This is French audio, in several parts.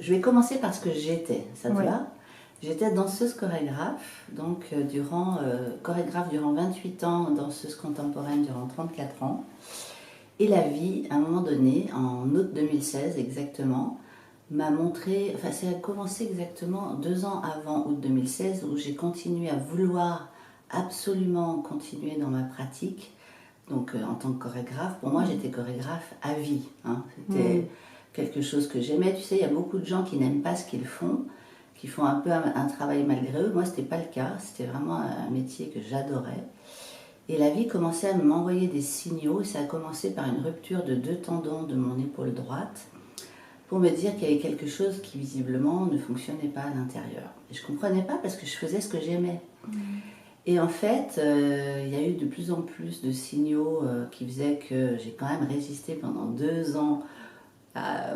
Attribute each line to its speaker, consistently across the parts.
Speaker 1: Je vais commencer par ce que j'étais, ça te
Speaker 2: Ouais.
Speaker 1: va? J'étais danseuse chorégraphe, donc chorégraphe durant 28 ans, danseuse contemporaine durant 34 ans. Et la vie, à un moment donné, en août 2016 exactement, m'a montré, enfin ça a commencé exactement 2 ans avant août 2016, où j'ai continué à vouloir absolument continuer dans ma pratique. Donc en tant que chorégraphe, pour moi j'étais chorégraphe à vie. Hein. C'était quelque chose que j'aimais. Tu sais, il y a beaucoup de gens qui n'aiment pas ce qu'ils font, qui font un peu un travail malgré eux. Moi c'était pas le cas, c'était vraiment un métier que j'adorais. Et la vie commençait à m'envoyer des signaux, et ça a commencé par une rupture de 2 tendons de mon épaule droite, pour me dire qu'il y avait quelque chose qui visiblement ne fonctionnait pas à l'intérieur. Et je ne comprenais pas parce que je faisais ce que j'aimais. Et en fait, il y a eu de plus en plus de signaux qui faisaient que j'ai quand même résisté pendant 2 ans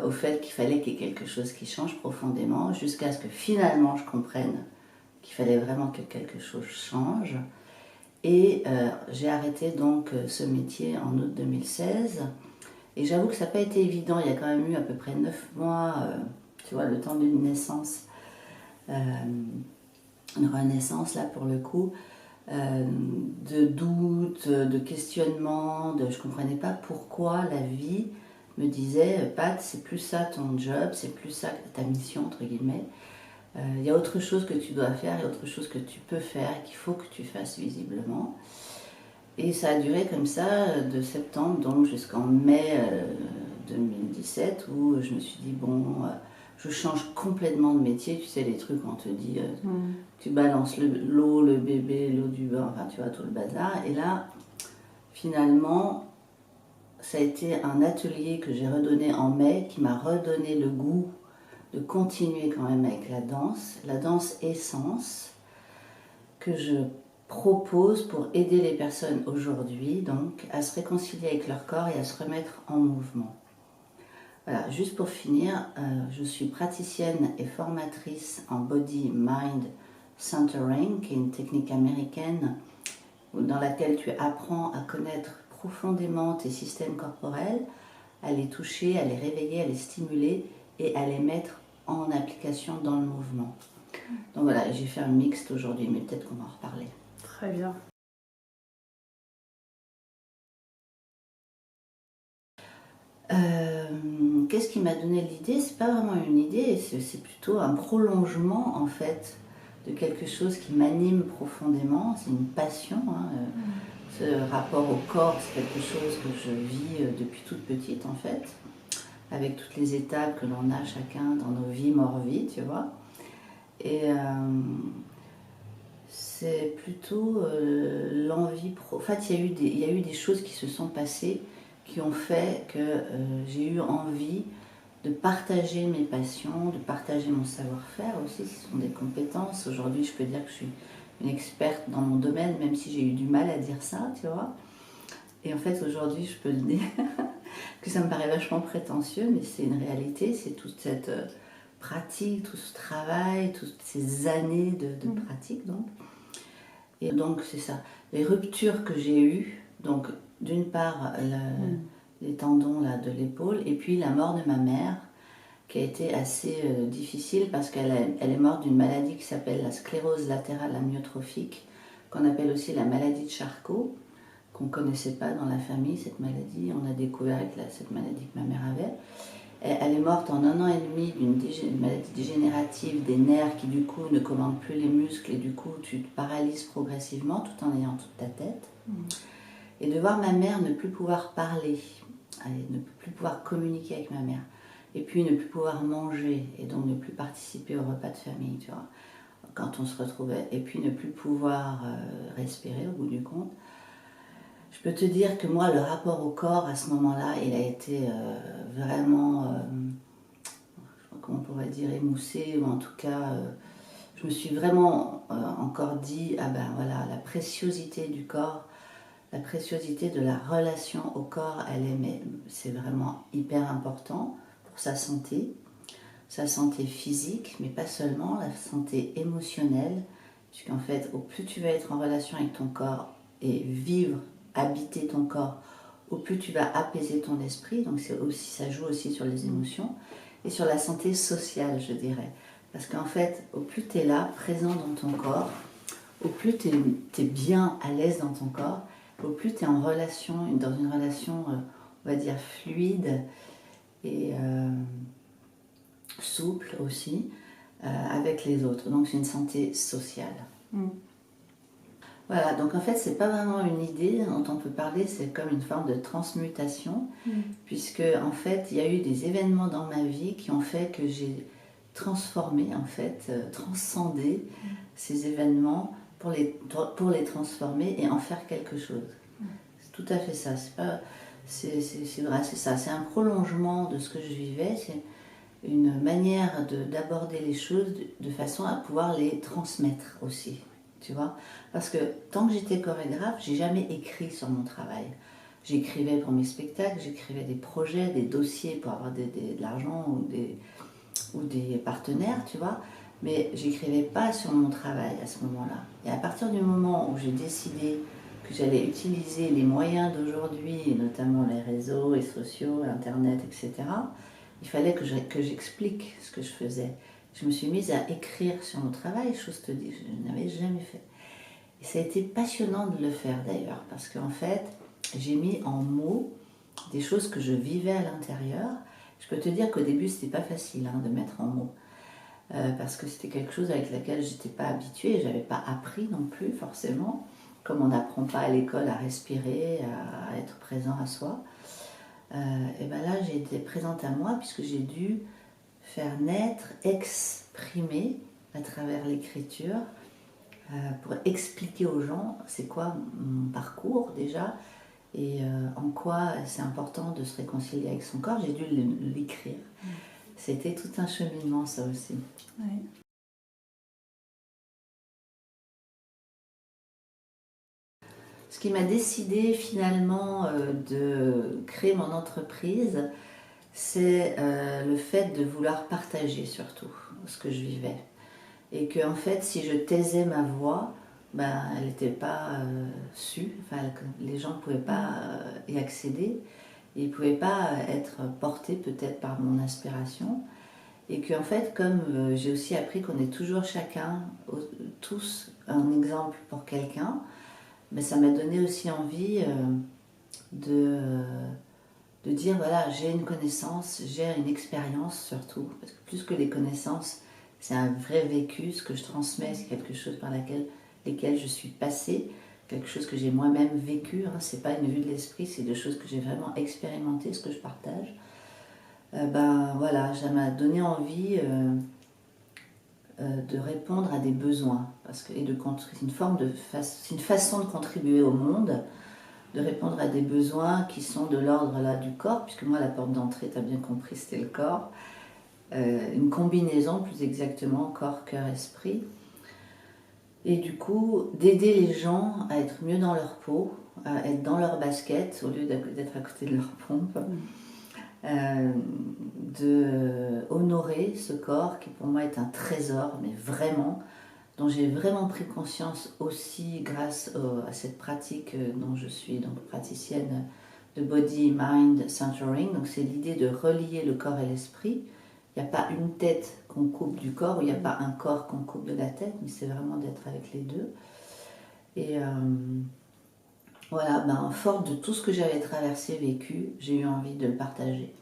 Speaker 1: au fait qu'il fallait qu'il y ait quelque chose qui change profondément, jusqu'à ce que finalement je comprenne qu'il fallait vraiment que quelque chose change. Et j'ai arrêté donc ce métier en août 2016. Et j'avoue que ça n'a pas été évident. Il y a quand même eu à peu près 9 mois, tu vois, le temps d'une naissance, une renaissance là pour le coup, de doutes, de questionnements, je ne comprenais pas pourquoi la vie me disait Pat, c'est plus ça ton job, c'est plus ça ta mission, entre guillemets. Il y a autre chose que tu dois faire, il y a autre chose que tu peux faire et qu'il faut que tu fasses visiblement. Et ça a duré comme ça de septembre donc jusqu'en mai 2017 où je me suis dit bon, je change complètement de métier. Tu sais les trucs où on te dit tu balances l'eau, le bébé, l'eau du bain, enfin tu vois tout le bazar. Et là finalement ça a été un atelier que j'ai redonné en mai qui m'a redonné le goût de continuer quand même avec la danse essence que je propose pour aider les personnes aujourd'hui donc à se réconcilier avec leur corps et à se remettre en mouvement. Voilà, juste pour finir, je suis praticienne et formatrice en Body Mind Centering, qui est une technique américaine dans laquelle tu apprends à connaître profondément tes systèmes corporels, à les toucher, à les réveiller, à les stimuler et à les mettre en application dans le mouvement. Donc voilà, j'ai fait un mixte aujourd'hui, mais peut-être qu'on va en reparler.
Speaker 2: Très bien.
Speaker 1: Qu'est-ce qui m'a donné l'idée? C'est pas vraiment une idée, c'est plutôt un prolongement en fait de quelque chose qui m'anime profondément. C'est une passion. Hein. Ce rapport au corps, c'est quelque chose que je vis depuis toute petite en fait, avec toutes les étapes que l'on a chacun dans nos vies, mort-vie, tu vois. Et c'est plutôt l'envie. En fait, il y a eu des choses qui se sont passées qui ont fait que j'ai eu envie de partager mes passions, de partager mon savoir-faire aussi, ce sont des compétences. Aujourd'hui, je peux dire que je suis une experte dans mon domaine, même si j'ai eu du mal à dire ça, tu vois. Et en fait, aujourd'hui, je peux le dire, que ça me paraît vachement prétentieux, mais c'est une réalité, c'est toute cette pratique, tout ce travail, toutes ces années de pratique, donc. Et donc, c'est ça. Les ruptures que j'ai eues, donc, d'une part, les tendons là, de l'épaule, et puis la mort de ma mère, qui a été assez difficile parce qu'elle est morte d'une maladie qui s'appelle la sclérose latérale amyotrophique, qu'on appelle aussi la maladie de Charcot, qu'on ne connaissait pas dans la famille, cette maladie. On a découvert avec cette maladie que ma mère avait. Elle est morte en 1 an et demi d'une maladie dégénérative des nerfs qui du coup ne commandent plus les muscles et du coup tu te paralyses progressivement tout en ayant toute ta tête. Et de voir ma mère ne plus pouvoir parler, ne plus pouvoir communiquer avec ma mère, et puis ne plus pouvoir manger et donc ne plus participer au repas de famille, tu vois, quand on se retrouvait, et puis ne plus pouvoir respirer au bout du compte. Je peux te dire que moi, le rapport au corps à ce moment-là, il a été vraiment, je sais pas comment on pourrait dire, émoussé, ou en tout cas, je me suis vraiment encore dit, ah ben voilà, la préciosité du corps, la préciosité de la relation au corps, c'est vraiment hyper important pour sa santé physique, mais pas seulement, la santé émotionnelle, puisqu'en fait, au plus tu vas être en relation avec ton corps et vivre, habiter ton corps, au plus tu vas apaiser ton esprit, donc ça joue aussi sur les émotions, et sur la santé sociale, je dirais. Parce qu'en fait, au plus tu es là, présent dans ton corps, au plus tu es bien à l'aise dans ton corps, au plus tu es en relation, dans une relation, on va dire, fluide et souple aussi, avec les autres. Donc c'est une santé sociale. Voilà, donc en fait, c'est pas vraiment une idée dont on peut parler, c'est comme une forme de transmutation, puisque en fait, il y a eu des événements dans ma vie qui ont fait que j'ai transformé, en fait, transcendé ces événements pour les transformer et en faire quelque chose. C'est tout à fait ça. C'est vrai, c'est ça. C'est un prolongement de ce que je vivais. C'est une manière d'aborder les choses de façon à pouvoir les transmettre aussi. Tu vois, parce que tant que j'étais chorégraphe, j'ai jamais écrit sur mon travail. J'écrivais pour mes spectacles, j'écrivais des projets, des dossiers pour avoir de l'argent ou des partenaires, tu vois, mais j'écrivais pas sur mon travail à ce moment-là. Et à partir du moment où j'ai décidé que j'allais utiliser les moyens d'aujourd'hui, et notamment les réseaux et sociaux, Internet, etc., il fallait que j'explique ce que je faisais. Je me suis mise à écrire sur mon travail, chose te dit, je n'avais jamais fait. Et ça a été passionnant de le faire d'ailleurs, parce qu'en fait, j'ai mis en mots des choses que je vivais à l'intérieur. Je peux te dire qu'au début, c'était pas facile de mettre en mots, parce que c'était quelque chose avec laquelle j'étais pas habituée, j'avais pas appris non plus forcément, comme on n'apprend pas à l'école à respirer, à être présent à soi. Et ben là, j'ai été présente à moi, puisque j'ai dû faire naître, exprimer à travers l'écriture, pour expliquer aux gens c'est quoi mon parcours déjà et en quoi c'est important de se réconcilier avec son corps. J'ai dû l'écrire. C'était tout un cheminement, ça aussi. Ouais. Ce qui m'a décidé finalement de créer mon entreprise, c'est le fait de vouloir partager surtout ce que je vivais. Et que en fait, si je taisais ma voix, ben, elle n'était pas sue, enfin, les gens ne pouvaient pas y accéder, ils ne pouvaient pas être portés peut-être par mon inspiration. Et que en fait, comme j'ai aussi appris qu'on est toujours chacun, tous un exemple pour quelqu'un, ben, ça m'a donné aussi envie de dire voilà, j'ai une connaissance, j'ai une expérience surtout, parce que plus que les connaissances, c'est un vrai vécu, ce que je transmets, c'est quelque chose par lesquelles je suis passée, quelque chose que j'ai moi-même vécu, c'est pas une vue de l'esprit, c'est des choses que j'ai vraiment expérimentées, ce que je partage. Ben voilà, ça m'a donné envie de répondre à des besoins, parce que c'est une façon de contribuer au monde, de répondre à des besoins qui sont de l'ordre là du corps, puisque moi la porte d'entrée, tu as bien compris, c'était le corps. Une combinaison plus exactement, corps, cœur, esprit. Et du coup, d'aider les gens à être mieux dans leur peau, à être dans leur basket au lieu d'être à côté de leur pompe. De honorer ce corps qui pour moi est un trésor, mais vraiment, dont j'ai vraiment pris conscience aussi grâce à cette pratique dont je suis donc praticienne de Body Mind Centering. Donc c'est l'idée de relier le corps et l'esprit. Il n'y a pas une tête qu'on coupe du corps, ou il n'y a pas un corps qu'on coupe de la tête, mais c'est vraiment d'être avec les deux. Et voilà, forte de tout ce que j'avais traversé, vécu, j'ai eu envie de le partager.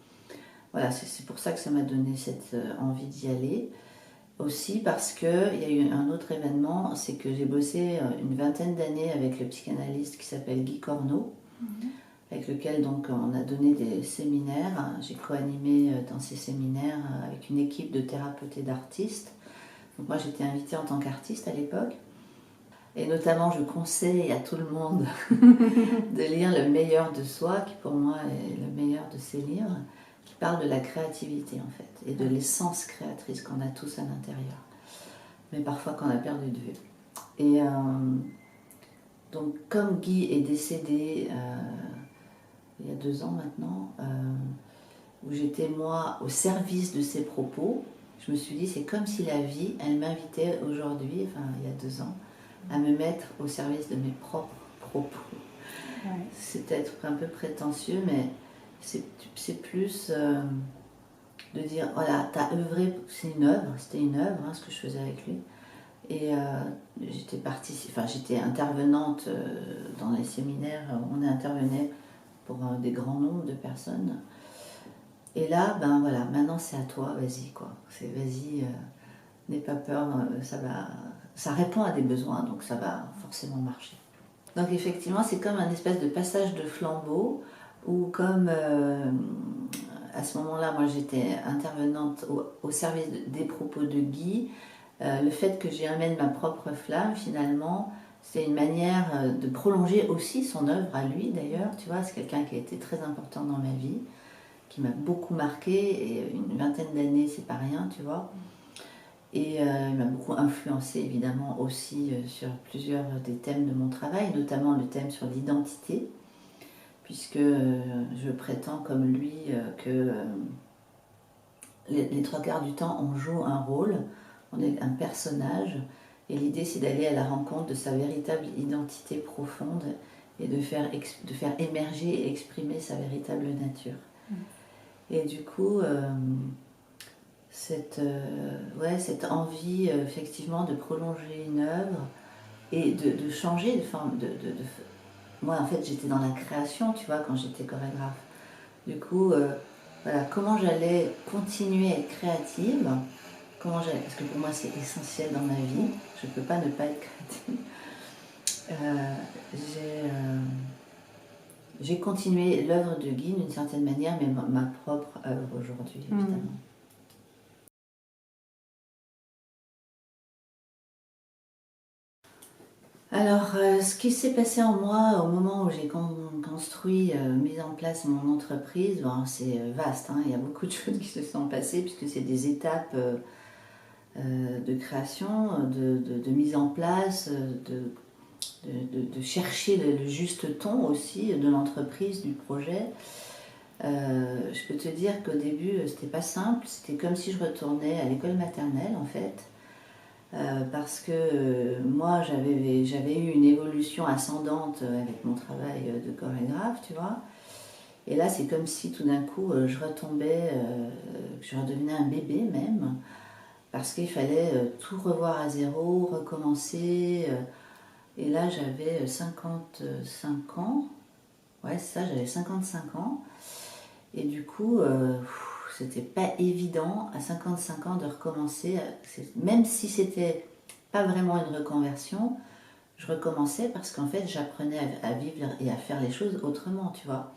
Speaker 1: Voilà, c'est pour ça que ça m'a donné cette envie d'y aller. Aussi parce qu'il y a eu un autre événement, c'est que j'ai bossé une vingtaine d'années avec le psychanalyste qui s'appelle Guy Corneau, avec lequel donc on a donné des séminaires. J'ai co-animé dans ces séminaires avec une équipe de thérapeutes et d'artistes. Donc moi j'étais invitée en tant qu'artiste à l'époque. Et notamment je conseille à tout le monde de lire Le meilleur de soi, qui pour moi est le meilleur de ces livres, qui parle de la créativité en fait, et de l'essence créatrice qu'on a tous à l'intérieur, mais parfois qu'on a perdu de vue. Et donc comme Guy est décédé il y a 2 ans maintenant, où j'étais moi au service de ses propos, je me suis dit c'est comme si la vie, elle m'invitait aujourd'hui, enfin il y a 2 ans, à me mettre au service de mes propres propos. Ouais. C'est peut-être un peu prétentieux, mais c'est plus de dire, voilà, tu as œuvré, c'est une œuvre, c'était une œuvre, hein, ce que je faisais avec lui. Et j'étais intervenante dans les séminaires, on intervenait pour des grands nombres de personnes. Et là, ben voilà, maintenant c'est à toi, vas-y quoi. Vas-y, n'aie pas peur, ça répond à des besoins, donc ça va forcément marcher. Donc effectivement, c'est comme un espèce de passage de flambeau, où comme à ce moment-là, moi j'étais intervenante au service des propos de Guy, le fait que j'y amène ma propre flamme, finalement, c'est une manière de prolonger aussi son œuvre à lui d'ailleurs, tu vois, c'est quelqu'un qui a été très important dans ma vie, qui m'a beaucoup marqué, et une vingtaine d'années, c'est pas rien, tu vois. Et il m'a beaucoup influencé évidemment aussi sur plusieurs des thèmes de mon travail, notamment le thème sur l'identité, puisque je prétends comme lui que les trois quarts du temps on joue un rôle, on est un personnage, et l'idée c'est d'aller à la rencontre de sa véritable identité profonde et de faire émerger et exprimer sa véritable nature. Et du coup, cette envie effectivement de prolonger une œuvre et de changer de forme. Moi, en fait, j'étais dans la création, tu vois, quand j'étais chorégraphe. Du coup, voilà, comment j'allais continuer à être créative, parce que pour moi, c'est essentiel dans ma vie, je ne peux pas ne pas être créative. J'ai continué l'œuvre de Guy d'une certaine manière, mais ma propre œuvre aujourd'hui, évidemment. Alors, ce qui s'est passé en moi au moment où j'ai mis en place mon entreprise, bon, c'est vaste, hein, il y a beaucoup de choses qui se sont passées puisque c'est des étapes de création, de mise en place, de chercher le juste ton aussi de l'entreprise, du projet. Je peux te dire qu'au début, c'était pas simple, c'était comme si je retournais à l'école maternelle en fait. Parce que moi j'avais eu une évolution ascendante avec mon travail de chorégraphe, tu vois. Et là c'est comme si tout d'un coup je retombais, je redevenais un bébé même, parce qu'il fallait tout revoir à zéro, recommencer. Et là j'avais 55 ans, ouais c'est ça, j'avais 55 ans. Et du coup, c'était pas évident à 55 ans de recommencer, même si c'était pas vraiment une reconversion, je recommençais parce qu'en fait j'apprenais à vivre et à faire les choses autrement, tu vois.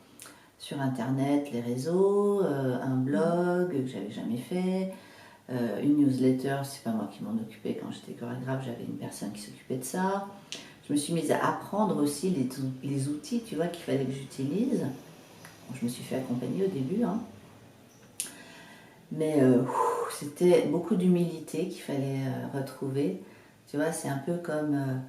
Speaker 1: Sur internet, les réseaux, un blog que j'avais jamais fait, une newsletter, c'est pas moi qui m'en occupais quand j'étais chorégraphe, j'avais une personne qui s'occupait de ça. Je me suis mise à apprendre aussi les outils, tu vois, qu'il fallait que j'utilise. Bon, je me suis fait accompagner au début, hein. Mais c'était beaucoup d'humilité qu'il fallait retrouver. Tu vois, c'est un peu comme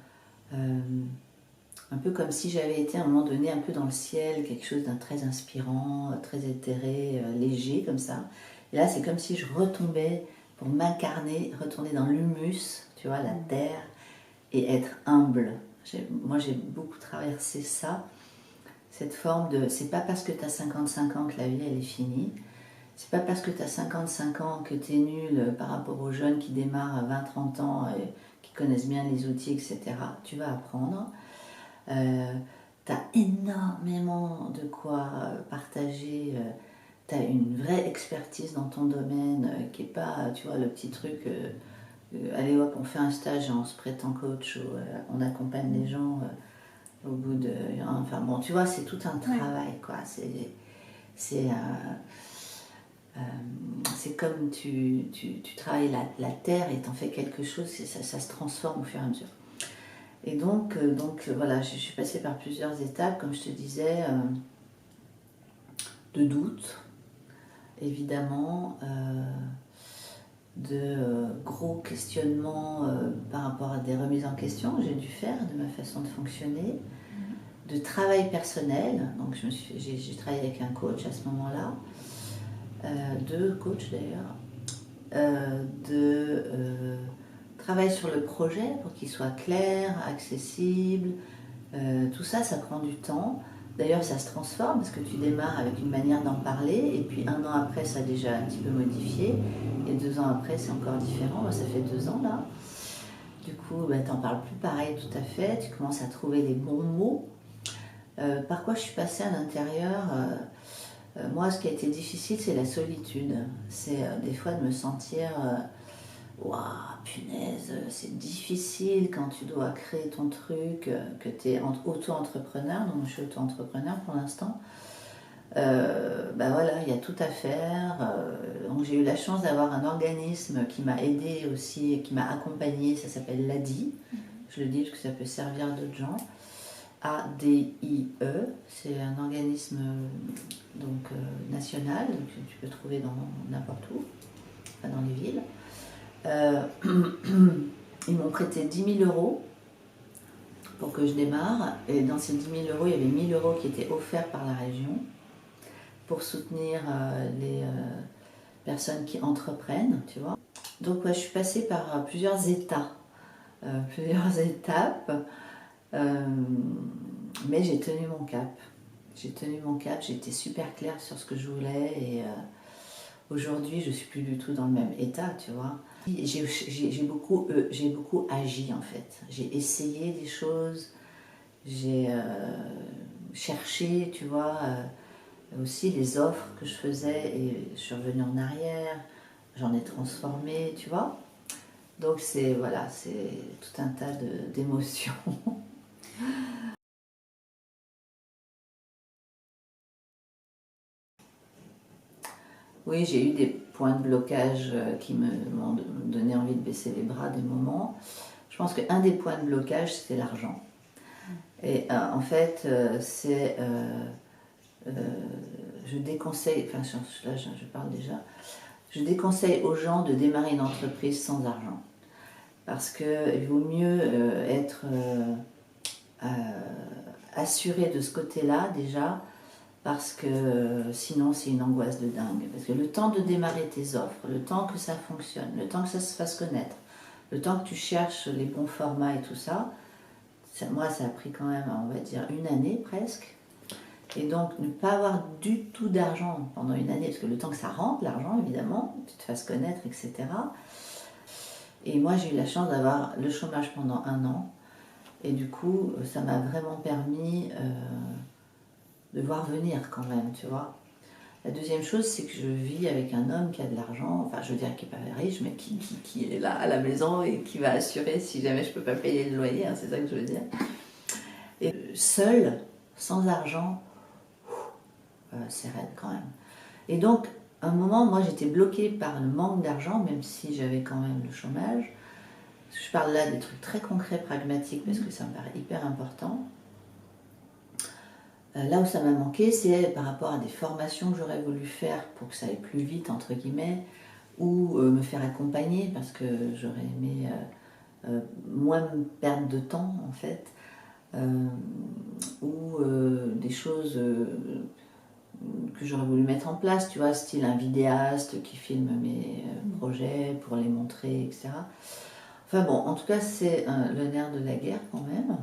Speaker 1: si j'avais été à un moment donné un peu dans le ciel, quelque chose d'un très inspirant, très éthéré, léger comme ça. Et là, c'est comme si je retombais pour m'incarner, retourner dans l'humus, tu vois, la terre, et être humble. Moi, j'ai beaucoup traversé ça, cette forme de... C'est pas parce que tu as 55 ans que la vie, elle est finie. C'est pas parce que tu as 55 ans que tu es nul par rapport aux jeunes qui démarrent à 20-30 ans et qui connaissent bien les outils, etc. Tu vas apprendre. Tu as énormément de quoi partager. Tu as une vraie expertise dans ton domaine qui n'est pas, tu vois, le petit truc. Allez hop, on fait un stage et on se prétend coach ou on accompagne les gens au bout de... Enfin bon, tu vois, c'est tout un travail, quoi. C'est comme tu travailles la terre et t'en fais quelque chose, ça se transforme au fur et à mesure. Et donc voilà, je suis passée par plusieurs étapes, comme je te disais, de doute, évidemment, de gros questionnements par rapport à des remises en question que j'ai dû faire de ma façon de fonctionner, de travail personnel, donc j'ai travaillé avec un coach à ce moment-là, deux coachs d'ailleurs, travail sur le projet pour qu'il soit clair, accessible, tout ça, ça prend du temps. D'ailleurs, ça se transforme parce que tu démarres avec une manière d'en parler et puis un an après, ça a déjà un petit peu modifié et 2 ans après, c'est encore différent. Moi, ça fait 2 ans là. Du coup, tu n'en parles plus pareil tout à fait. Tu commences à trouver les bons mots. Par quoi je suis passée à l'intérieur moi, ce qui a été difficile, c'est la solitude. C'est des fois de me sentir waouh, punaise, c'est difficile quand tu dois créer ton truc, que tu es auto-entrepreneur. Donc, je suis auto-entrepreneur pour l'instant. Ben voilà, il y a tout à faire. Donc, j'ai eu la chance d'avoir un organisme qui m'a aidé aussi, et qui m'a accompagné. Ça s'appelle l'ADI. Je le dis parce que ça peut servir d'autres gens. ADIE, c'est un organisme donc, national, donc tu peux trouver dans n'importe où, enfin dans les villes. Ils m'ont prêté 10 000 euros pour que je démarre. Et dans ces 10 000 euros, il y avait 1 000 euros qui étaient offerts par la région pour soutenir les personnes qui entreprennent, tu vois. Donc ouais, je suis passée par plusieurs étapes. Mais j'ai tenu mon cap. J'ai tenu mon cap, j'ai été super claire sur ce que je voulais et aujourd'hui je suis plus du tout dans le même état, tu vois. J'ai beaucoup agi en fait. J'ai essayé des choses, j'ai cherché, tu vois, aussi les offres que je faisais et je suis revenue en arrière, j'en ai transformé, tu vois. Donc c'est voilà, c'est tout un tas d'émotions. Oui, j'ai eu des points de blocage qui m'ont donné envie de baisser les bras des moments. Je pense qu'un des points de blocage, c'était l'argent. Et en fait, je déconseille, enfin là je parle déjà, je déconseille aux gens de démarrer une entreprise sans argent. Parce qu'il vaut mieux être assuré de ce côté-là déjà, parce que sinon c'est une angoisse de dingue. Parce que le temps de démarrer tes offres, le temps que ça fonctionne, le temps que ça se fasse connaître, le temps que tu cherches les bons formats et tout ça, moi ça a pris quand même, on va dire, 1 année presque. Et donc ne pas avoir du tout d'argent pendant 1 année, parce que le temps que ça rentre, l'argent évidemment, que tu te fasses connaître, etc. Et moi j'ai eu la chance d'avoir le chômage pendant 1 an. Et du coup, ça m'a vraiment permis de voir venir quand même, tu vois. La deuxième chose, c'est que je vis avec un homme qui a de l'argent, enfin je veux dire qui n'est pas riche, mais qui est là à la maison et qui va assurer si jamais je ne peux pas payer le loyer, hein, c'est ça que je veux dire. Et seul, sans argent, c'est raide quand même. Et donc, à un moment, moi j'étais bloquée par le manque d'argent, même si j'avais quand même le chômage. Je parle là des trucs très concrets, pragmatiques, parce que ça me paraît hyper important. Là où ça m'a manqué, c'est par rapport à des formations que j'aurais voulu faire pour que ça aille plus vite, entre guillemets, ou me faire accompagner, parce que j'aurais aimé moins me perdre de temps, en fait, ou des choses que j'aurais voulu mettre en place, tu vois, style un vidéaste qui filme mes projets pour les montrer, etc. Enfin bon, en tout cas, c'est le nerf de la guerre quand même.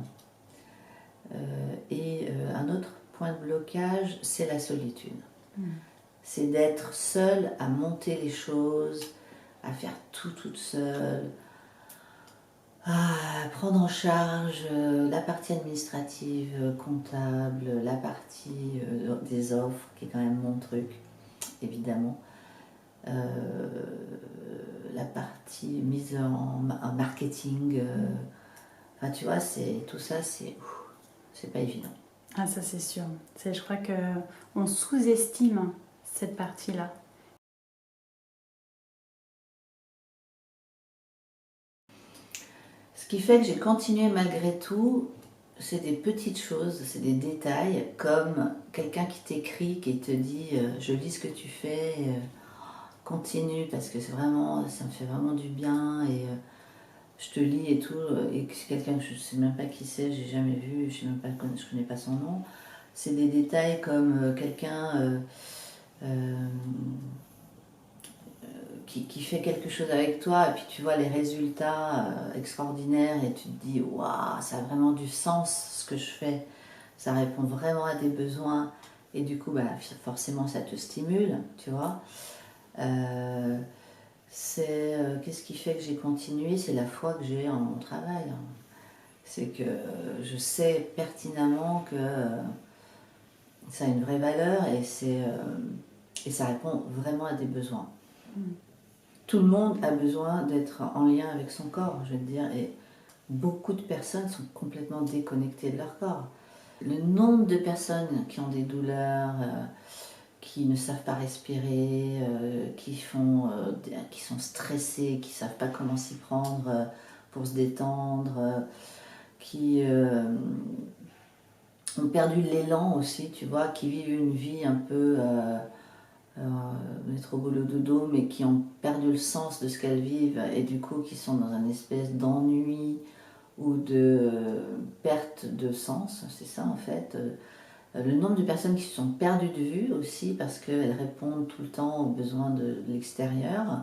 Speaker 1: Et un autre point de blocage, c'est la solitude. C'est d'être seule à monter les choses, à faire tout toute seule, à prendre en charge la partie administrative, comptable, la partie des offres, qui est quand même mon truc, évidemment. La partie mise en marketing. Enfin, tu vois, tout ça, c'est pas évident.
Speaker 2: Ah, ça c'est sûr. Je crois qu'on sous-estime cette partie-là.
Speaker 1: Ce qui fait que j'ai continué malgré tout, c'est des petites choses, c'est des détails, comme quelqu'un qui t'écrit, qui te dit je lis ce que tu fais, continue parce que ça me fait vraiment du bien et je te lis et tout, et que c'est quelqu'un que je ne sais même pas qui c'est, j'ai jamais vu, je connais pas son nom. C'est des détails comme quelqu'un qui fait quelque chose avec toi et puis tu vois les résultats extraordinaires et tu te dis waouh, ça a vraiment du sens ce que je fais. ça répond vraiment à des besoins et du coup, bah, forcément, ça te stimule, tu vois. Qu'est-ce qui fait que j'ai continué? C'est la foi que j'ai en mon travail, hein. C'est que je sais pertinemment que ça a une vraie valeur et ça répond vraiment à des besoins. Tout le monde a besoin d'être en lien avec son corps, je veux dire, et beaucoup de personnes sont complètement déconnectées de leur corps. Le nombre de personnes qui ont des douleurs, qui ne savent pas respirer, qui sont stressées, qui ne savent pas comment s'y prendre pour se détendre, qui ont perdu l'élan aussi, tu vois, qui vivent une vie un peu métro boulot dodo, mais qui ont perdu le sens de ce qu'elles vivent et du coup qui sont dans une espèce d'ennui ou de perte de sens, c'est ça en fait. Le nombre de personnes qui se sont perdues de vue aussi parce qu'elles répondent tout le temps aux besoins de l'extérieur,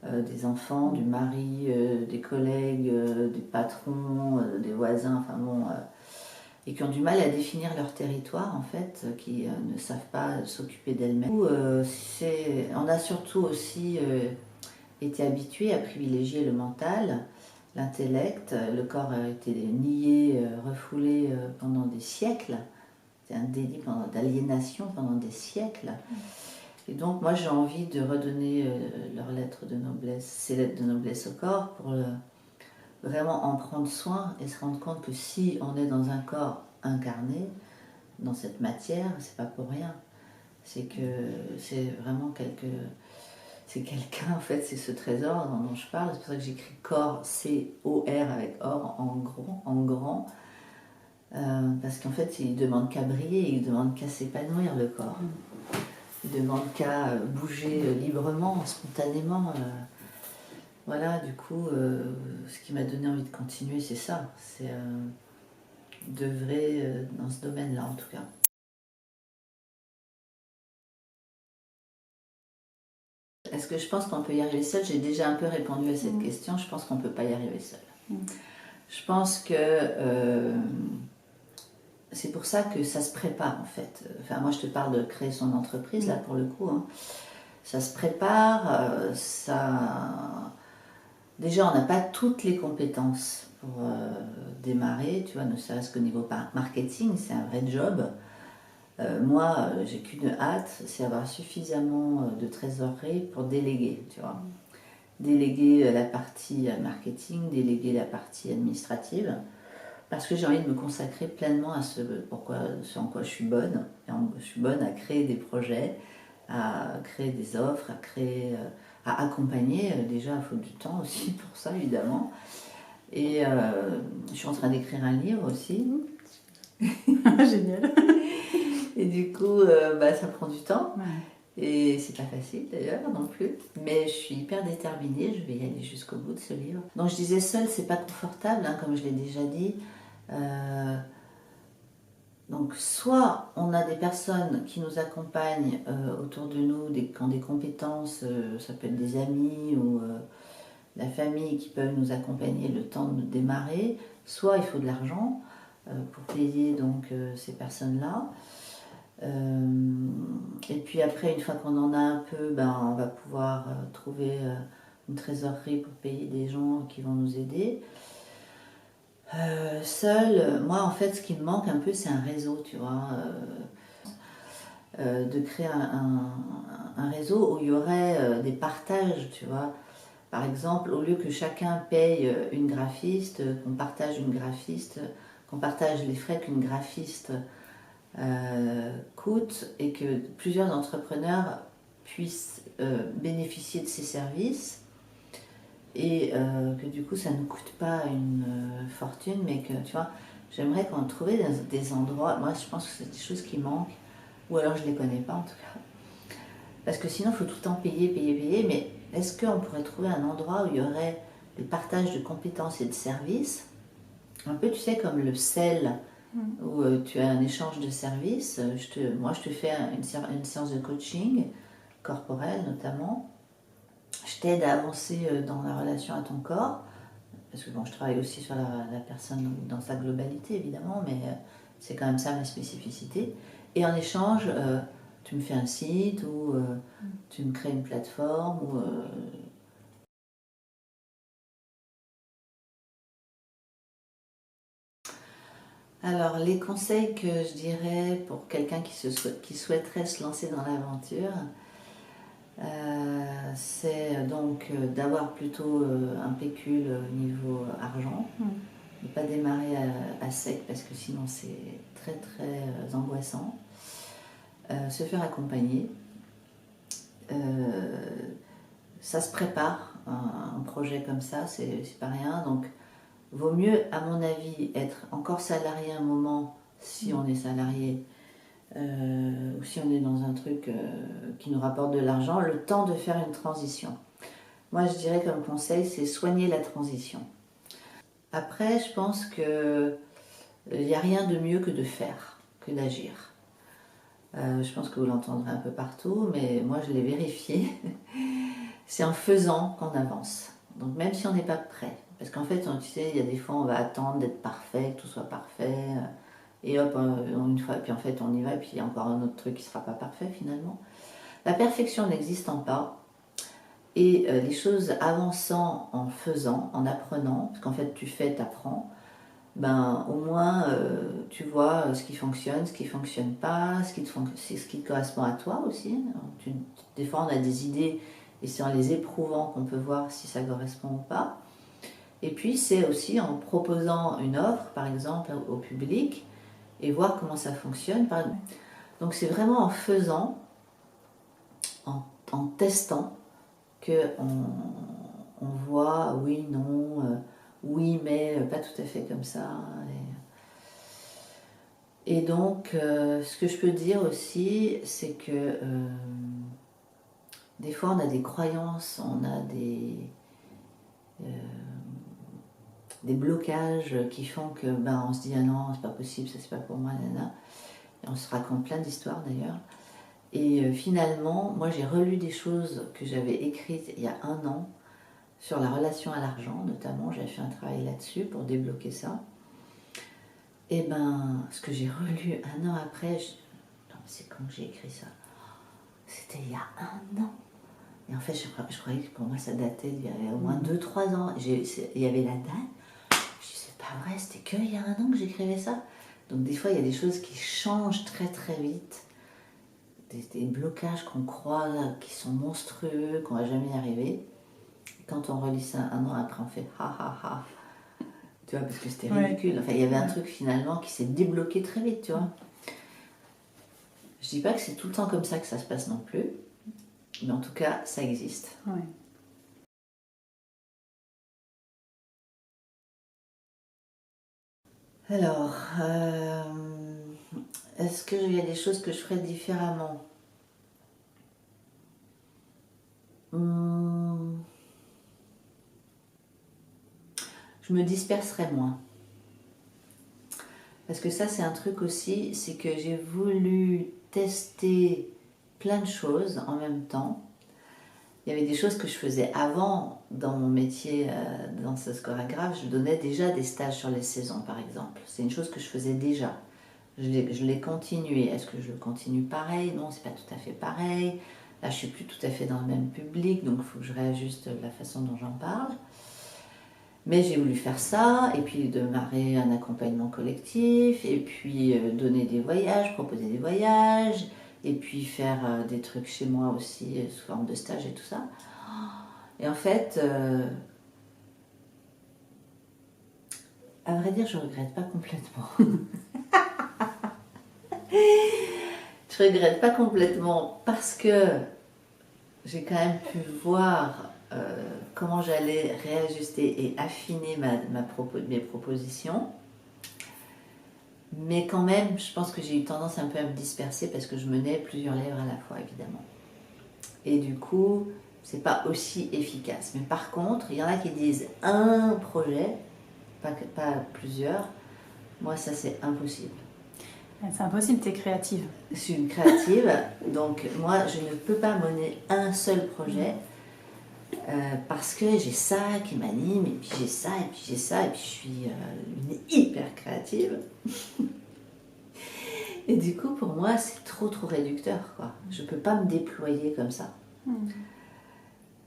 Speaker 1: des enfants, du mari, des collègues, des patrons, des voisins, enfin bon, et qui ont du mal à définir leur territoire en fait, qui ne savent pas s'occuper d'elles-mêmes. On a surtout aussi été habitué à privilégier le mental, l'intellect. Le corps a été nié, refoulé pendant des siècles. C'est un délit d'aliénation pendant des siècles. Et donc moi j'ai envie de redonner leurs lettres de noblesse, ces lettres de noblesse au corps pour vraiment en prendre soin et se rendre compte que si on est dans un corps incarné, dans cette matière, c'est pas pour rien. C'est que c'est vraiment c'est quelqu'un en fait, c'est ce trésor dont je parle. C'est pour ça que j'écris corps, C-O-R avec or en grand. Parce qu'en fait, il ne demande qu'à briller, il ne demande qu'à s'épanouir le corps. Il ne demande qu'à bouger librement, spontanément. Voilà, du coup, ce qui m'a donné envie de continuer, c'est ça. C'est d'œuvrer dans ce domaine-là, en tout cas. Est-ce que je pense qu'on peut y arriver seul? J'ai déjà un peu répondu à cette question. Je pense qu'on ne peut pas y arriver seul. Je pense que c'est pour ça que ça se prépare, en fait. Enfin, moi, je te parle de créer son entreprise, là, pour le coup. Hein. Ça se prépare, Déjà, on n'a pas toutes les compétences pour démarrer, tu vois, ne serait-ce qu'au niveau marketing, c'est un vrai job. Moi, j'ai qu'une hâte, c'est avoir suffisamment de trésorerie pour déléguer, tu vois. Déléguer la partie marketing, déléguer la partie administrative, parce que j'ai envie de me consacrer pleinement à ce en quoi je suis bonne. Et je suis bonne à créer des projets, à créer des offres, à accompagner. Déjà, il faut du temps aussi pour ça, évidemment. Et je suis en train d'écrire un livre aussi.
Speaker 2: Génial.
Speaker 1: Et du coup, ça prend du temps. Ouais. Et c'est pas facile d'ailleurs non plus. Mais je suis hyper déterminée, je vais y aller jusqu'au bout de ce livre. Donc je disais seule, c'est pas confortable, hein, comme je l'ai déjà dit. Donc soit on a des personnes qui nous accompagnent autour de nous, qui ont des compétences, ça peut être des amis ou la famille qui peuvent nous accompagner le temps de démarrer, soit il faut de l'argent pour payer donc ces personnes-là. Et puis après, une fois qu'on en a un peu, on va pouvoir trouver une trésorerie pour payer des gens qui vont nous aider. Seul, moi en fait, ce qui me manque un peu, c'est un réseau, tu vois. De créer un réseau où il y aurait des partages, tu vois. Par exemple, au lieu que chacun paye une graphiste, qu'on partage une graphiste, qu'on partage les frais qu'une graphiste coûte et que plusieurs entrepreneurs puissent bénéficier de ces services et que du coup ça ne coûte pas une fortune, mais que tu vois, j'aimerais qu'on trouve des endroits, moi je pense que c'est des choses qui manquent, ou alors je ne les connais pas en tout cas, parce que sinon il faut tout le temps payer, mais est-ce qu'on pourrait trouver un endroit où il y aurait des partages de compétences et de services, un peu tu sais comme le sel, où tu as un échange de services. Moi, je te fais une séance de coaching corporel notamment. Je t'aide à avancer dans la relation à ton corps, parce que bon, je travaille aussi sur la personne dans sa globalité évidemment, mais c'est quand même ça ma spécificité. Et en échange, tu me fais un site ou tu me crées une plateforme. Ou, Alors, les conseils que je dirais pour quelqu'un qui souhaiterait se lancer dans l'aventure, c'est donc d'avoir plutôt un pécule au niveau argent, ne pas démarrer à sec parce que sinon c'est très très angoissant. Se faire accompagner. Ça se prépare, un projet comme ça, c'est pas rien. Donc, vaut mieux, à mon avis, être encore salarié un moment si on est salarié ou si on est dans un truc qui nous rapporte de l'argent, le temps de faire une transition. Moi, je dirais comme conseil, c'est soigner la transition. Après, je pense qu'il n'y a rien de mieux que de faire, que d'agir. Je pense que vous l'entendrez un peu partout, mais moi, je l'ai vérifié. C'est en faisant qu'on avance. Donc, même si on n'est pas prêt, parce qu'en fait, tu sais, il y a des fois, on va attendre d'être parfait, que tout soit parfait, et hop, une fois, puis en fait, on y va, et puis il y a encore un autre truc qui ne sera pas parfait finalement. La perfection n'existant pas, et les choses avançant en faisant, en apprenant, parce qu'en fait, tu fais, tu apprends, ben, au moins, tu vois ce qui fonctionne, ce qui ne fonctionne pas, ce qui te correspond à toi aussi. Des fois, on a des idées, et c'est en les éprouvant qu'on peut voir si ça correspond ou pas. Et puis, c'est aussi en proposant une offre, par exemple, au public, et voir comment ça fonctionne. Donc, c'est vraiment en faisant, en testant, qu'on voit oui, non, oui, mais pas tout à fait comme ça. Et donc, ce que je peux dire aussi, c'est que des fois, on a des croyances, on a des blocages qui font que ben, on se dit ah non, c'est pas possible, ça c'est pas pour moi, nana. Et on se raconte plein d'histoires d'ailleurs. Et finalement, moi j'ai relu des choses que j'avais écrites il y a 1 an sur la relation à l'argent, notamment. J'avais fait un travail là-dessus pour débloquer ça. Et ben, ce que j'ai relu 1 an après, non, c'est quand j'ai écrit ça. C'était il y a 1 an. Et en fait, je croyais que pour moi, ça datait d'il y avait au moins 2-3 ans. Il y avait la date. Je dis, c'est pas vrai, c'était qu'il y a 1 an que j'écrivais ça. Donc des fois, il y a des choses qui changent très très vite. Des blocages qu'on croit qui sont monstrueux, qu'on va jamais y arriver. Et quand on relit ça 1 an après, on fait ha ha ha. Tu vois, parce que c'était ridicule. Enfin, il y avait un truc finalement qui s'est débloqué très vite, tu vois. Je dis pas que c'est tout le temps comme ça que ça se passe non plus. Mais en tout cas, ça existe.
Speaker 2: Ouais.
Speaker 1: Alors, est-ce qu'il y a des choses que je ferais différemment? Je me disperserais moins. Parce que ça, c'est un truc aussi, c'est que j'ai voulu tester plein de choses en même temps. Il y avait des choses que je faisais avant dans mon métier danseuse chorégraphe. Je donnais déjà des stages sur les saisons, par exemple. C'est une chose que je faisais déjà. Je l'ai continué. Est-ce que je le continue pareil? Non, c'est pas tout à fait pareil. Là, je suis plus tout à fait dans le même public, donc il faut que je réajuste la façon dont j'en parle. Mais j'ai voulu faire ça, et puis démarrer un accompagnement collectif, et puis donner des voyages, proposer des voyages, et puis faire des trucs chez moi aussi sous forme de stage et tout ça. Et en fait, à vrai dire, je ne regrette pas complètement. Je regrette pas complètement parce que j'ai quand même pu voir comment j'allais réajuster et affiner mes propositions. Mais quand même, je pense que j'ai eu tendance un peu à me disperser parce que je menais plusieurs lèvres à la fois, évidemment. Et du coup, c'est pas aussi efficace. Mais par contre, il y en a qui disent un projet, pas plusieurs. Moi, ça, c'est impossible.
Speaker 2: C'est impossible, tu es créative.
Speaker 1: Je suis une créative, donc moi, je ne peux pas mener un seul projet parce que j'ai ça qui m'anime, et puis j'ai ça, et puis j'ai ça, et puis je suis une hyper créative. Et du coup, pour moi, c'est trop réducteur, quoi. Je peux pas me déployer comme ça.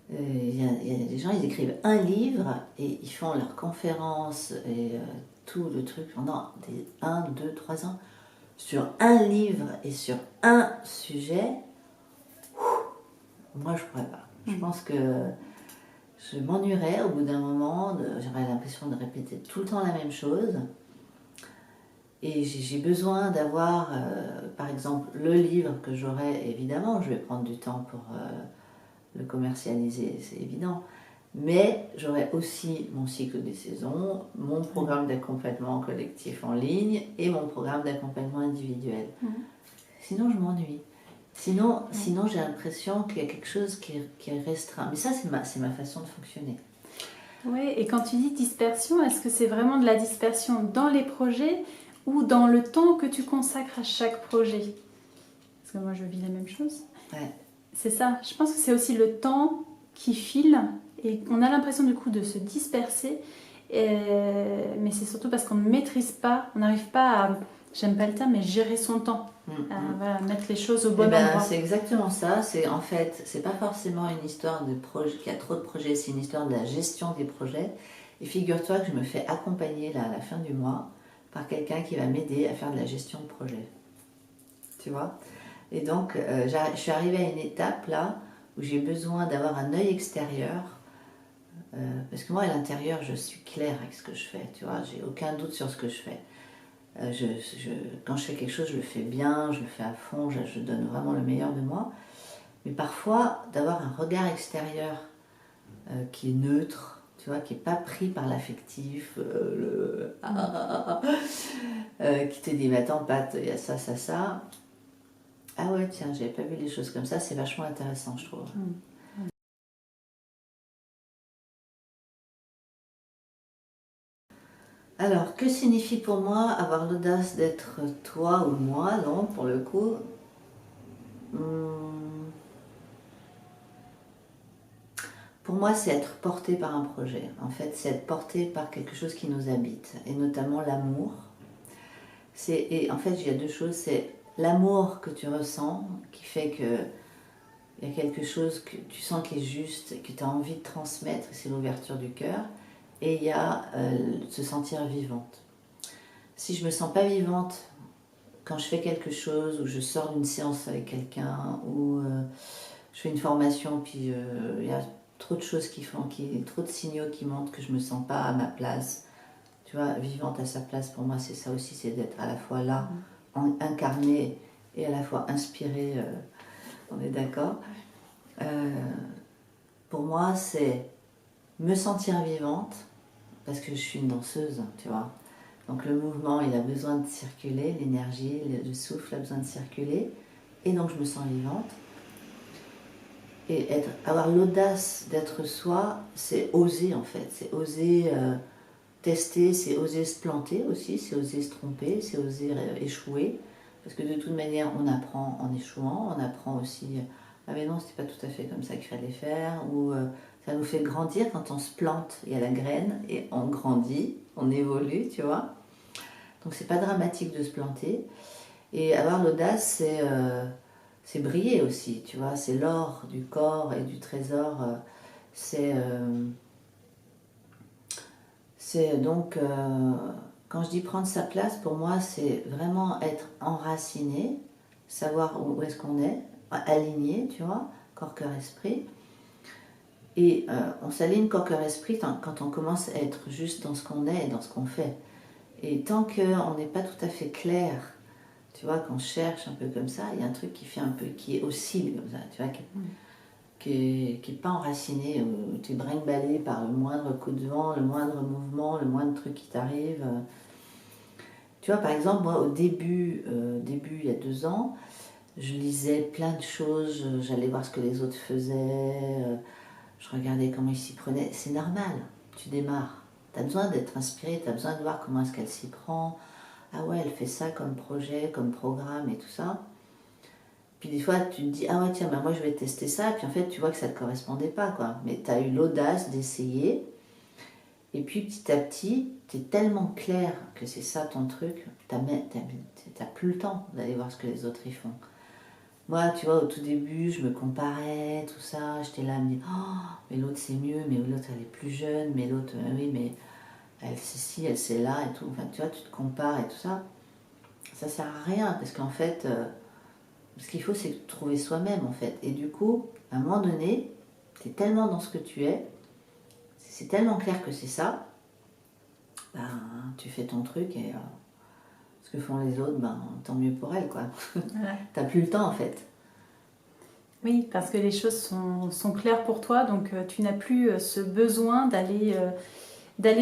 Speaker 1: Il y a des gens, ils écrivent un livre et ils font leurs conférences et tout le truc pendant 1, 2, 3 ans sur un livre et sur un sujet. Moi, je pourrais pas. Je pense que je m'ennuierais au bout d'un moment, j'aurais l'impression de répéter tout le temps la même chose. Et j'ai besoin d'avoir, par exemple, le livre que j'aurai, évidemment, je vais prendre du temps pour le commercialiser, c'est évident. Mais j'aurai aussi mon cycle des saisons, mon programme d'accompagnement collectif en ligne et mon programme d'accompagnement individuel. Sinon, je m'ennuie. Sinon j'ai l'impression qu'il y a quelque chose qui est restreint. Mais ça, c'est ma façon de fonctionner.
Speaker 2: Oui, et quand tu dis dispersion, est-ce que c'est vraiment de la dispersion dans les projets ou dans le temps que tu consacres à chaque projet? Parce que moi, je vis la même chose.
Speaker 1: Ouais.
Speaker 2: C'est ça. Je pense que c'est aussi le temps qui file et on a l'impression du coup de se disperser. Mais c'est surtout parce qu'on ne maîtrise pas, on n'arrive pas à, j'aime pas le terme, mais gérer son temps. Voilà, mettre les choses au bon endroit.
Speaker 1: C'est exactement ça. En fait, c'est pas forcément une histoire de projet, qu'il y a trop de projets, c'est une histoire de la gestion des projets. Et figure-toi que je me fais accompagner là, à la fin du mois par quelqu'un qui va m'aider à faire de la gestion de projet. Tu vois? Et donc, je suis arrivée à une étape là où j'ai besoin d'avoir un œil extérieur. Parce que moi, à l'intérieur, je suis claire avec ce que je fais. Tu vois, j'ai aucun doute sur ce que je fais. Quand je fais quelque chose, je le fais bien, je le fais à fond, je donne vraiment le meilleur de moi. Mais parfois, d'avoir un regard extérieur qui est neutre, tu vois, qui n'est pas pris par l'affectif, qui te dit, mais attends, Pat, il y a ça, ça, ça. Ah ouais, tiens, j'avais pas vu les choses comme ça, c'est vachement intéressant, je trouve. Alors, que signifie pour moi avoir l'audace d'être toi ou moi, non, pour le coup Pour moi, c'est être porté par un projet. En fait, c'est être porté par quelque chose qui nous habite, et notamment l'amour. Et en fait, il y a deux choses. C'est l'amour que tu ressens, qui fait que il y a quelque chose que tu sens qui est juste, que tu as envie de transmettre, c'est l'ouverture du cœur. Et il y a se sentir vivante. Si je me sens pas vivante quand je fais quelque chose, ou je sors d'une séance avec quelqu'un, ou je fais une formation, puis il y a trop de choses trop de signaux qui montrent que je me sens pas à ma place. Tu vois, vivante à sa place, pour moi, c'est ça aussi, c'est d'être à la fois là, incarnée, et à la fois inspirée, on est d'accord. Pour moi, c'est me sentir vivante, parce que je suis une danseuse, tu vois. Donc le mouvement, il a besoin de circuler, l'énergie, le souffle a besoin de circuler, et donc je me sens vivante. Et avoir l'audace d'être soi, c'est oser en fait, c'est oser tester, c'est oser se planter aussi, c'est oser se tromper, c'est oser échouer. Parce que de toute manière, on apprend en échouant, on apprend aussi, ah mais non, c'était pas tout à fait comme ça qu'il fallait faire, ou ça nous fait grandir quand on se plante, il y a la graine, et on grandit, on évolue, tu vois. Donc c'est pas dramatique de se planter. Et avoir l'audace, c'est briller aussi, tu vois, c'est l'or du corps et du trésor. C'est donc, quand je dis prendre sa place, pour moi, c'est vraiment être enraciné, savoir où est-ce qu'on est, aligné, tu vois, corps, cœur, esprit. Et on s'aligne corps, cœur, esprit quand on commence à être juste dans ce qu'on est et dans ce qu'on fait. Et tant qu'on n'est pas tout à fait clair, tu vois, qu'on cherche un peu comme ça, il y a un truc qui fait un peu, qui oscille comme ça, tu vois, qui est pas enraciné, où tu es brinque-ballé par le moindre coup de vent, le moindre mouvement, le moindre truc qui t'arrive. Tu vois, par exemple, moi, au début, il y a 2 ans, je lisais plein de choses, j'allais voir ce que les autres faisaient, je regardais comment ils s'y prenaient. C'est normal, tu démarres. Tu as besoin d'être inspiré, tu as besoin de voir comment est-ce qu'elle s'y prend. Ah ouais, elle fait ça comme projet, comme programme et tout ça. Puis des fois, tu te dis, ah ouais, tiens, ben moi je vais tester ça. Puis en fait, tu vois que ça ne te correspondait pas, quoi. Mais tu as eu l'audace d'essayer. Et puis petit à petit, tu es tellement clair que c'est ça ton truc, t'as plus le temps d'aller voir ce que les autres y font. Moi, tu vois, au tout début, je me comparais, tout ça, j'étais là à me dire, oh, mais l'autre c'est mieux, mais l'autre elle est plus jeune, mais l'autre, oui, mais elle c'est ci, elle c'est là et tout. Enfin, tu vois, tu te compares et tout ça. Ça sert à rien, parce qu'en fait, ce qu'il faut, c'est trouver soi-même, en fait. Et du coup, à un moment donné, tu es tellement dans ce que tu es, c'est tellement clair que c'est ça, ben, tu fais ton truc et ce que font les autres, ben, tant mieux pour elles, quoi.
Speaker 2: Voilà.
Speaker 1: T'as plus le temps, en fait.
Speaker 2: Oui, parce que les choses sont claires pour toi, donc tu n'as plus ce besoin d'aller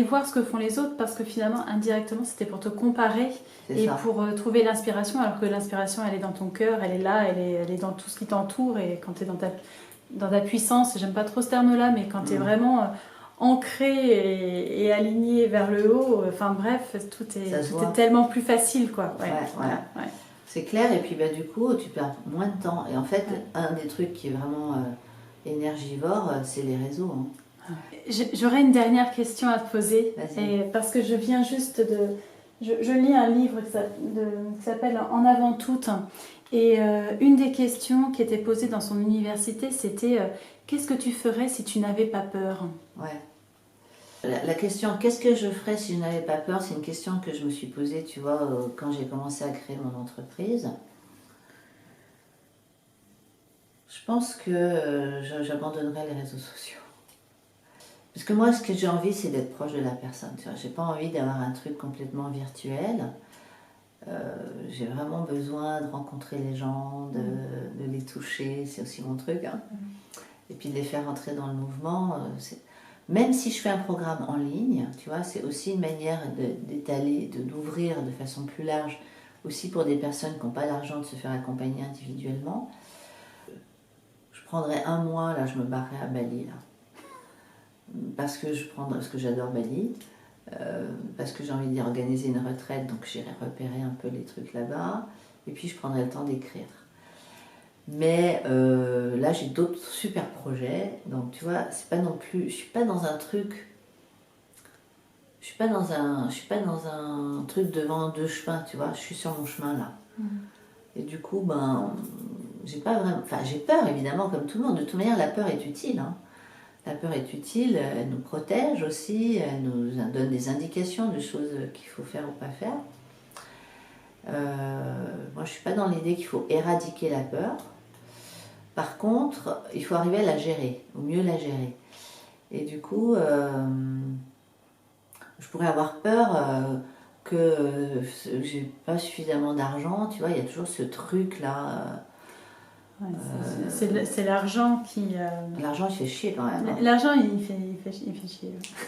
Speaker 2: voir ce que font les autres, parce que finalement, indirectement, c'était pour te comparer
Speaker 1: C'est
Speaker 2: et
Speaker 1: ça.
Speaker 2: pour trouver l'inspiration, alors que l'inspiration, elle est dans ton cœur, elle est là, elle est dans tout ce qui t'entoure, et quand tu es dans ta puissance, j'aime pas trop ce terme-là, mais quand tu es vraiment ancré et aligné vers le haut, enfin bref, tout est tellement plus facile, quoi. Ouais.
Speaker 1: Ouais. C'est clair, et puis bah, du coup, tu perds moins de temps. Et en fait, un des trucs qui est vraiment énergivore, c'est les réseaux. Hein.
Speaker 2: J'aurais une dernière question à te poser, parce que je viens juste de... Je lis un livre qui s'appelle En avant toute, et une des questions qui était posée dans son université, c'était qu'est-ce que tu ferais si tu n'avais pas peur?
Speaker 1: Ouais. La question « qu'est-ce que je ferais si je n'avais pas peur ?» c'est une question que je me suis posée, tu vois, quand j'ai commencé à créer mon entreprise. Je pense que j'abandonnerais les réseaux sociaux. Parce que moi, ce que j'ai envie, c'est d'être proche de la personne. Tu vois, j'ai pas envie d'avoir un truc complètement virtuel. J'ai vraiment besoin de rencontrer les gens, de les toucher, c'est aussi mon truc. Hein. Et puis de les faire entrer dans le mouvement. Même si je fais un programme en ligne, tu vois, c'est aussi une manière d'étaler, d'ouvrir de façon plus large, aussi pour des personnes qui n'ont pas l'argent de se faire accompagner individuellement. Je prendrais un mois, là, je me barrerais à Bali, là. Parce que j'adore Bali, parce que j'ai envie d'y organiser une retraite, donc j'irai repérer un peu les trucs là-bas, et puis je prendrai le temps d'écrire. Mais là, j'ai d'autres super projets, donc tu vois, c'est pas non plus, je suis pas dans un truc, je suis pas dans un truc devant deux chemins, tu vois, je suis sur mon chemin là. Et du coup, ben, j'ai pas vraiment, enfin, j'ai peur évidemment, comme tout le monde. De toute manière, la peur est utile. Hein. La peur est utile, elle nous protège aussi, elle nous donne des indications de choses qu'il faut faire ou pas faire. Moi, je suis pas dans l'idée qu'il faut éradiquer la peur. Par contre, il faut arriver à la gérer, au mieux la gérer. Et du coup, je pourrais avoir peur que j'ai pas suffisamment d'argent, tu vois, il y a toujours ce truc-là.
Speaker 2: C'est l'argent qui...
Speaker 1: L'argent, il fait chier quand même. Hein.
Speaker 2: L'argent, il fait chier.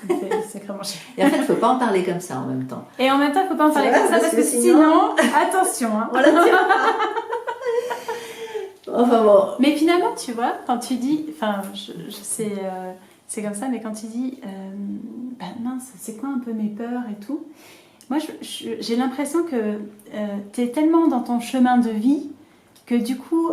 Speaker 2: Il fait sacrément chier.
Speaker 1: Et en fait, il ne faut pas en parler comme ça en même temps.
Speaker 2: Et en même temps, il ne faut pas en parler comme ça parce que sinon, attention. Hein.
Speaker 1: Voilà, enfin bon.
Speaker 2: Mais finalement, tu vois, quand tu dis... Enfin, c'est comme ça, mais quand tu dis... bah mince, c'est quoi un peu mes peurs et tout. Moi, j'ai l'impression que tu es tellement dans ton chemin de vie que du coup,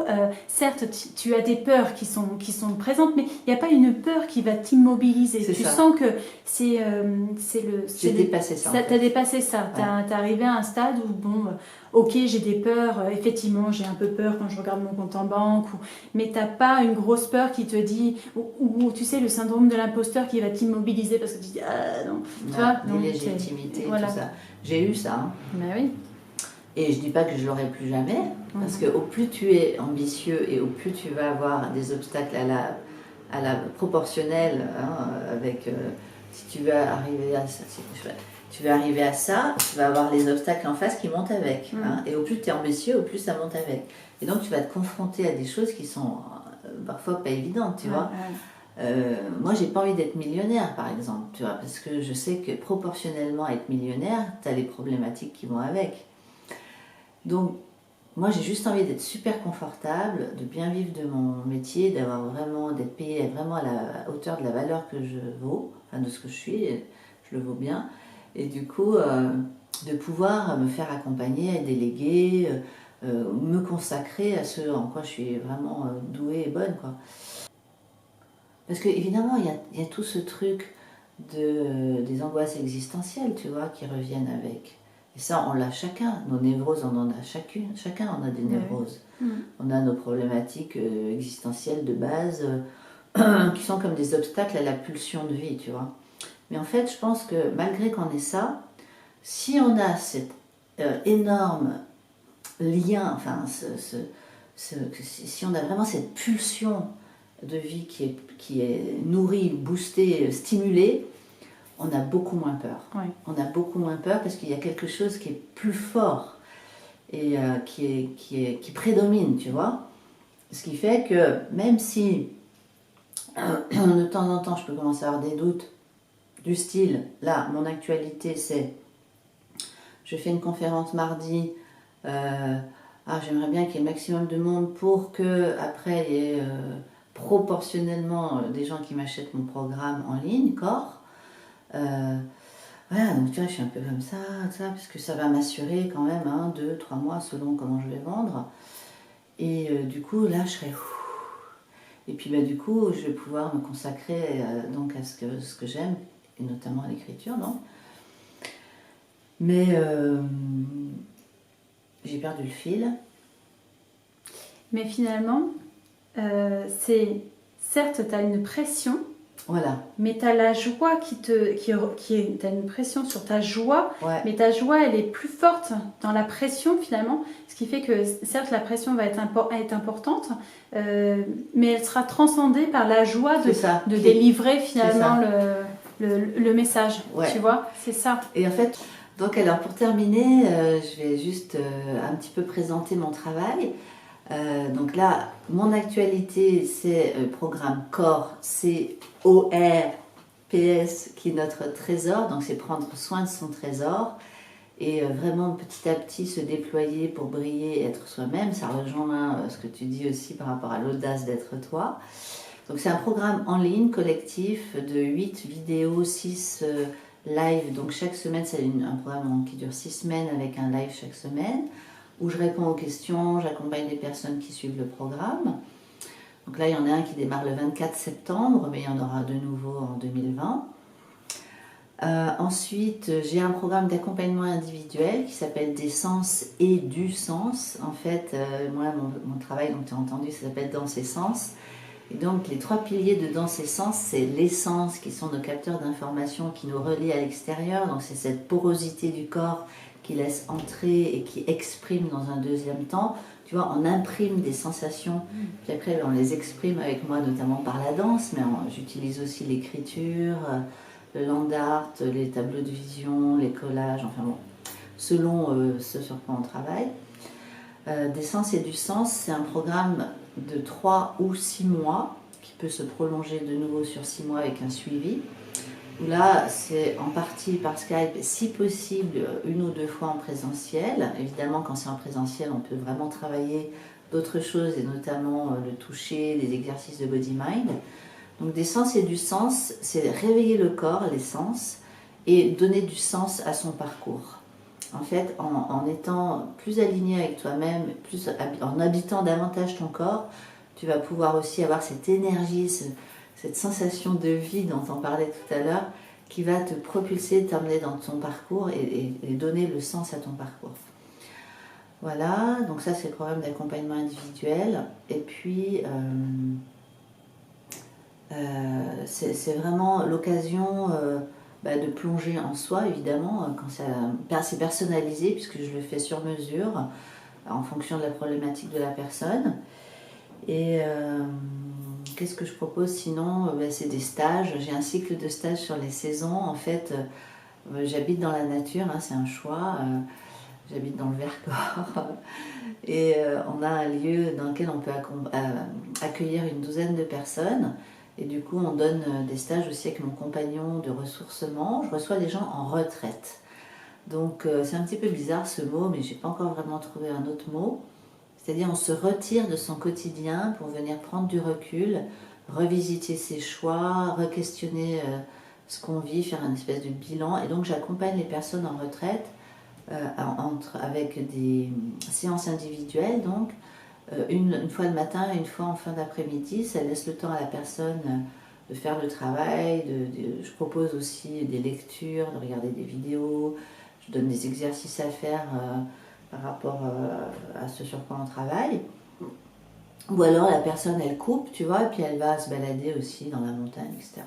Speaker 2: certes, tu as des peurs qui sont présentes, mais il n'y a pas une peur qui va t'immobiliser. Tu sens que c'est le...
Speaker 1: J'ai dépassé ça.
Speaker 2: Tu as dépassé ça. Tu es arrivé à un stade où, bon, ok, j'ai des peurs, effectivement, j'ai un peu peur quand je regarde mon compte en banque, mais tu n'as pas une grosse peur qui te dit, ou tu sais, le syndrome de l'imposteur qui va t'immobiliser parce que tu dis, ah non, tu vois,
Speaker 1: l'illégitimité, voilà. Tout ça. J'ai eu ça. Hein.
Speaker 2: Ben oui.
Speaker 1: Et je dis pas que je l'aurai plus jamais, parce que au plus tu es ambitieux et au plus tu vas avoir des obstacles à la proportionnelle, hein, avec si tu veux arriver à ça, tu vas avoir les obstacles en face qui montent avec. Hein, et au plus tu es ambitieux, au plus ça monte avec. Et donc tu vas te confronter à des choses qui sont parfois pas évidentes, tu vois. Moi, j'ai pas envie d'être millionnaire, par exemple, tu vois, parce que je sais que proportionnellement à être millionnaire, tu as les problématiques qui vont avec. Donc, moi, j'ai juste envie d'être super confortable, de bien vivre de mon métier, d'être payé vraiment à la hauteur de la valeur que je vaux, enfin de ce que je suis, je le vaux bien. Et du coup, de pouvoir me faire accompagner, déléguer, me consacrer à ce en quoi je suis vraiment douée et bonne, quoi. Parce qu'évidemment, il y a tout ce truc des angoisses existentielles, tu vois, qui reviennent avec. Et ça, on l'a chacun. Nos névroses, on en a chacun en a des névroses. On a nos problématiques existentielles de base qui sont comme des obstacles à la pulsion de vie, tu vois. Mais en fait, je pense que malgré qu'on ait ça, si on a cet énorme lien, enfin, si on a vraiment cette pulsion de vie qui est nourrie, boostée, stimulée, on a beaucoup moins peur.
Speaker 2: Oui.
Speaker 1: On a beaucoup moins peur parce qu'il y a quelque chose qui est plus fort et qui prédomine, tu vois. Ce qui fait que même si de temps en temps je peux commencer à avoir des doutes du style, là, mon actualité c'est, je fais une conférence mardi, j'aimerais bien qu'il y ait le maximum de monde pour que après il y ait proportionnellement des gens qui m'achètent mon programme en ligne, corps. Voilà, donc tu vois, je suis un peu comme ça, parce que ça va m'assurer quand même 2, 3 mois selon comment je vais vendre. Et du coup, là, je serai... Et puis du coup, je vais pouvoir me consacrer donc à ce que j'aime, et notamment à l'écriture, non. Mais j'ai perdu le fil.
Speaker 2: Mais finalement, certes, tu as une pression,
Speaker 1: voilà.
Speaker 2: Mais tu as la joie t'as une pression sur ta joie,
Speaker 1: ouais.
Speaker 2: Mais ta joie, elle est plus forte dans la pression finalement, ce qui fait que certes la pression va être importante, mais elle sera transcendée par la joie de délivrer finalement le message,
Speaker 1: ouais.
Speaker 2: Tu vois, c'est ça.
Speaker 1: Et en fait, donc alors pour terminer, je vais juste un petit peu présenter mon travail. Donc là, mon actualité, c'est le programme CORPS, C-O-R-P-S, qui est notre trésor. Donc c'est prendre soin de son trésor et vraiment petit à petit se déployer pour briller et être soi-même. Ça rejoint ce que tu dis aussi par rapport à l'audace d'être toi. Donc c'est un programme en ligne, collectif, de 8 vidéos, 6 live. Donc chaque semaine, c'est un programme qui dure 6 semaines avec un live chaque semaine, où je réponds aux questions, j'accompagne les personnes qui suivent le programme. Donc là, il y en a un qui démarre le 24 septembre, mais il y en aura de nouveau en 2020. Ensuite, j'ai un programme d'accompagnement individuel qui s'appelle Des sens et du sens. En fait, moi, mon travail, donc tu as entendu, ça s'appelle Dans ses sens. Et donc, les 3 piliers de Dans ses sens, c'est l'essence, qui sont nos capteurs d'information qui nous relient à l'extérieur. Donc, c'est cette porosité du corps qui laisse entrer et qui exprime dans un deuxième temps. Tu vois, on imprime des sensations, puis après on les exprime avec moi, notamment par la danse, mais j'utilise aussi l'écriture, le land art, les tableaux de vision, les collages, enfin bon, selon ce sur quoi on travaille. Des sens et du sens, c'est un programme de 3 ou 6 mois qui peut se prolonger de nouveau sur 6 mois avec un suivi. Là, c'est en partie par Skype, si possible, 1 ou 2 fois en présentiel. Évidemment, quand c'est en présentiel, on peut vraiment travailler d'autres choses, et notamment le toucher, les exercices de body-mind. Donc, des sens et du sens, c'est réveiller le corps, les sens, et donner du sens à son parcours. En fait, en étant plus aligné avec toi-même, en habitant davantage ton corps, tu vas pouvoir aussi avoir cette énergie, cette sensation de vie dont on parlait tout à l'heure, qui va te propulser, t'emmener dans ton parcours et donner le sens à ton parcours. Voilà, donc ça c'est le programme d'accompagnement individuel. Et puis, c'est vraiment l'occasion de plonger en soi, évidemment, quand c'est personnalisé, puisque je le fais sur mesure, en fonction de la problématique de la personne. Et qu'est-ce que je propose sinon ? C'est des stages. J'ai un cycle de stages sur les saisons. En fait, j'habite dans la nature, c'est un choix. J'habite dans le Vercors. Et on a un lieu dans lequel on peut accueillir une douzaine de personnes. Et du coup, on donne des stages aussi avec mon compagnon de ressourcement. Je reçois des gens en retraite. Donc, c'est un petit peu bizarre ce mot, mais je n'ai pas encore vraiment trouvé un autre mot. C'est-à-dire on se retire de son quotidien pour venir prendre du recul, revisiter ses choix, re-questionner ce qu'on vit, faire une espèce de bilan. Et donc j'accompagne les personnes en retraite avec des séances individuelles, donc une fois le matin et une fois en fin d'après-midi. Ça laisse le temps à la personne de faire le travail. Je propose aussi des lectures, de regarder des vidéos. Je donne des exercices à faire par rapport à ce sur quoi on travaille. Ou alors la personne, elle coupe, tu vois, et puis elle va se balader aussi dans la montagne, etc.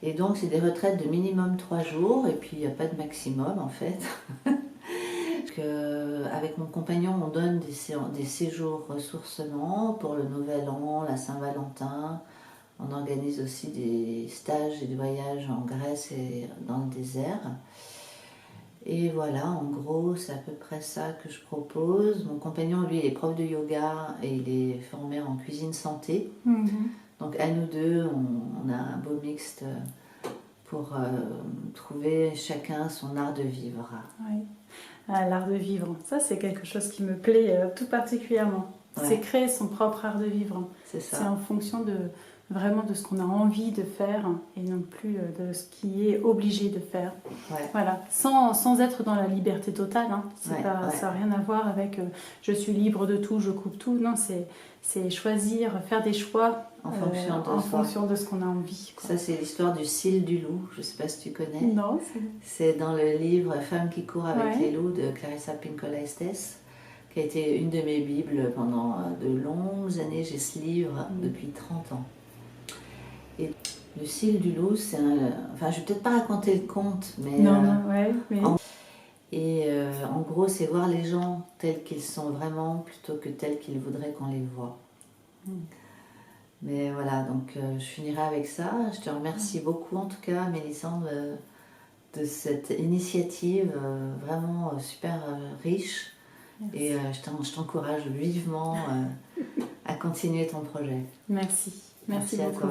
Speaker 1: Et donc, c'est des retraites de minimum 3 jours, et puis il n'y a pas de maximum, en fait. Avec mon compagnon, on donne des séjours ressourcement pour le Nouvel An, la Saint-Valentin. On organise aussi des stages et des voyages en Grèce et dans le désert. Et voilà, en gros, c'est à peu près ça que je propose. Mon compagnon, lui, il est prof de yoga et il est formé en cuisine santé. Donc à nous deux, on a un beau mixte pour trouver chacun son art de vivre.
Speaker 2: Oui. L'art de vivre, ça c'est quelque chose qui me plaît tout particulièrement. Ouais. C'est créer son propre art de vivre.
Speaker 1: C'est ça.
Speaker 2: C'est en fonction vraiment de ce qu'on a envie de faire et non plus de ce qui est obligé de faire.
Speaker 1: Ouais.
Speaker 2: Voilà, sans être dans la liberté totale. Hein. Ça n'a rien à voir avec je suis libre de tout, je coupe tout. Non, c'est choisir, faire des choix en fonction de ce qu'on a envie. Quoi.
Speaker 1: Ça, c'est l'histoire du cil du loup. Je ne sais pas si tu connais.
Speaker 2: Non.
Speaker 1: C'est dans le livre Femmes qui courent avec les loups de Clarissa Pinkola Estés, qui a été une de mes bibles pendant de longues années. J'ai ce livre depuis 30 ans. Et le cil du loup, c'est Enfin, je vais peut-être pas raconter le conte, mais... En gros, c'est voir les gens tels qu'ils sont vraiment plutôt que tels qu'ils voudraient qu'on les voit. Mais voilà, donc je finirai avec ça. Je te remercie beaucoup en tout cas, Mélissandre, de cette initiative vraiment super riche. Merci. Et je t'encourage vivement à continuer ton projet.
Speaker 2: Merci beaucoup. À toi.